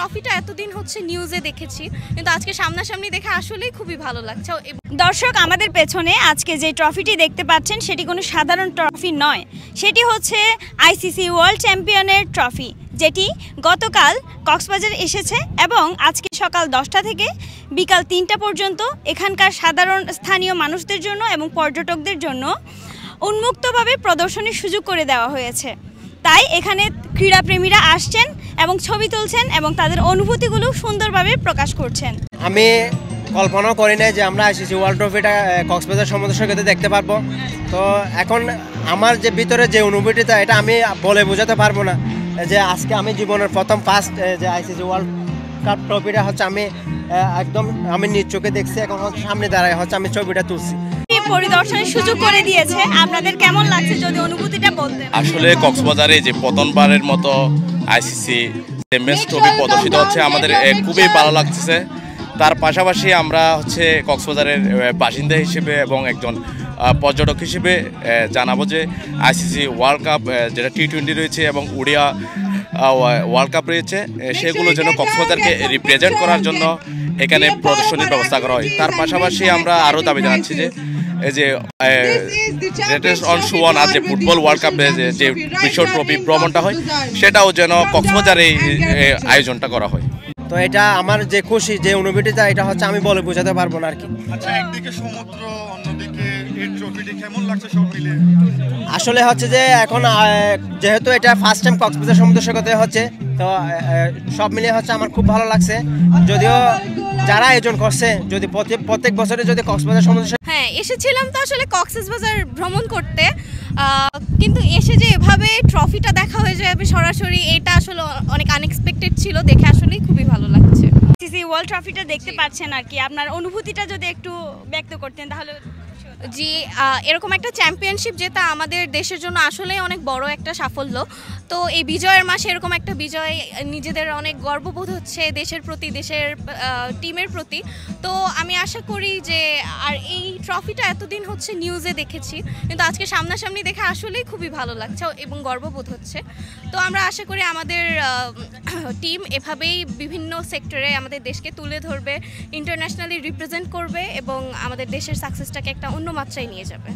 ট্রফিটা এতদিন হচ্ছে নিউজে দেখেছি, কিন্তু আজকে সামনাসামনি দেখে আসলেই খুবই ভালো লাগছে। দর্শক, আমাদের পেছনে আজকে যে ট্রফিটি দেখতে পাচ্ছেন সেটি কোনো সাধারণ ট্রফি নয়, সেটি হচ্ছে আইসিসি ওয়ার্ল্ড চ্যাম্পিয়নের ট্রফি, যেটি গতকাল কক্সবাজার এসেছে এবং আজকে সকাল 10টা থেকে বিকাল 3টা পর্যন্ত এখানকার সাধারণ স্থানীয় মানুষদের জন্য এবং পর্যটকদের জন্য উন্মুক্তভাবে প্রদর্শনীর সুযোগ করে দেওয়া হয়েছে। তাই এখানে ক্রীড়াপ্রেমীরা আসছেন এবং ছবি তুলছেন এবং তাদের অনুভূতিগুলো সুন্দরভাবে প্রকাশ করছেন। আমি কল্পনাও করি না যে আমরা আইসিসি ওয়ার্ল্ড ট্রফিটা কক্সবাজার সমুদ্র সৈকতে দেখতে পারবো। তো এখন আমার যে ভিতরে যে অনুভূতিটা, এটা আমি বলে বোঝাতে পারবো না যে আজকে আমি জীবনের প্রথম ফার্স্ট যে আইসিসি ওয়ার্ল্ড কাপ ট্রফিটা হচ্ছে আমি নিজ চোখে দেখছি। এখন হচ্ছে সামনে দাঁড়ায় হচ্ছে আমি ছবিটা তুলছি। পরিদর্শনের সুযোগ করে দিয়েছে, আপনাদের কেমন লাগছে যদি অনুভূতিটা বলতেন? আসলে কক্সবাজারে যে প্রথমবারের মতো আইসিসি চ্যাম্পিয়ন্স ট্রফি প্রদর্শিত হচ্ছে, আমাদের খুবই ভালো লাগছে। তার পাশাপাশি আমরা হচ্ছে কক্সবাজারের বাসিন্দা হিসেবে এবং একজন পর্যটক হিসেবে জানাবো যে আইসিসি ওয়ার্ল্ড কাপ যেটা টি20 রয়েছে এবং ওডিয়া ওয়ার্ল্ড কাপ রয়েছে, সেগুলো যেন কক্সবাজারকে রিপ্রেজেন্ট করার জন্য এখানে প্রদর্শনীর ব্যবস্থা করা হয়। তার পাশাপাশি আমরা আরও দাবি জানাচ্ছি যে এই যে গ্রেটেস্ট অন সুওয়ান আর যে ফুটবল ওয়ার্ল্ড কাপে যে বিশ্ব ট্রফি ভ্রমণটা হয়, সেটাও যেন কক্সবাজারে আয়োজনটা করা হয়। তো এটা আমার যে খুশি, যে অনুভূতিটা, এটা হচ্ছে আমি বলে বোঝাতে পারবো না আর কি। আচ্ছা, একদিকে সমুদ্র, অন্যদিকে এই ট্রফিটি কেমন লাগছে সব মিলে? আসলে হচ্ছে যে এখন যেহেতু এটা ফার্স্ট টাইম কক্সবাজার সমুদ্র সৈকতে হচ্ছে, তো সব মিলিয়ে হচ্ছে আমার খুব ভালো লাগছে। যদিও যারা আয়োজন করছে, যদি প্রত্যেক বছরে যদি কক্সবাজার সমুদ্র এসেছিলাম তো আসলে কক্সবাজার ভ্রমণ করতে, কিন্তু এসে যে এভাবে ট্রফিটা দেখা হয়ে যাবে সরাসরি, এটা আসলে অনেক আনএক্সপেক্টেড ছিল। দেখে আসলেই খুবই ভালো লাগছে। আইসিসি ওয়ার্ল্ড ট্রফিটা দেখতে পাচ্ছেন আর কি, আপনার অনুভূতিটা যদি একটু ব্যক্ত করতেন তাহলে। জি, এরকম একটা চ্যাম্পিয়নশিপ জেতা আমাদের দেশের জন্য আসলে অনেক বড় একটা সাফল্য। তো এই বিজয়ের মাসে এরকম একটা বিজয়, নিজেদের অনেক গর্ববোধ হচ্ছে দেশের প্রতি, দেশের টিমের প্রতি। তো আমি আশা করি যে, আর এই ট্রফিটা এতদিন হচ্ছে নিউজে দেখেছি, কিন্তু আজকে সামনাসামনি দেখে আসলেই খুবই ভালো লাগছে এবং গর্ববোধ হচ্ছে। তো আমরা আশা করি আমাদের টিম এভাবেই বিভিন্ন সেক্টরে আমাদের দেশকে তুলে ধরবে, ইন্টারন্যাশনালি রিপ্রেজেন্ট করবে এবং আমাদের দেশের সাকসেসটাকে একটা অন্য মাত্রায় নিয়ে যাবে।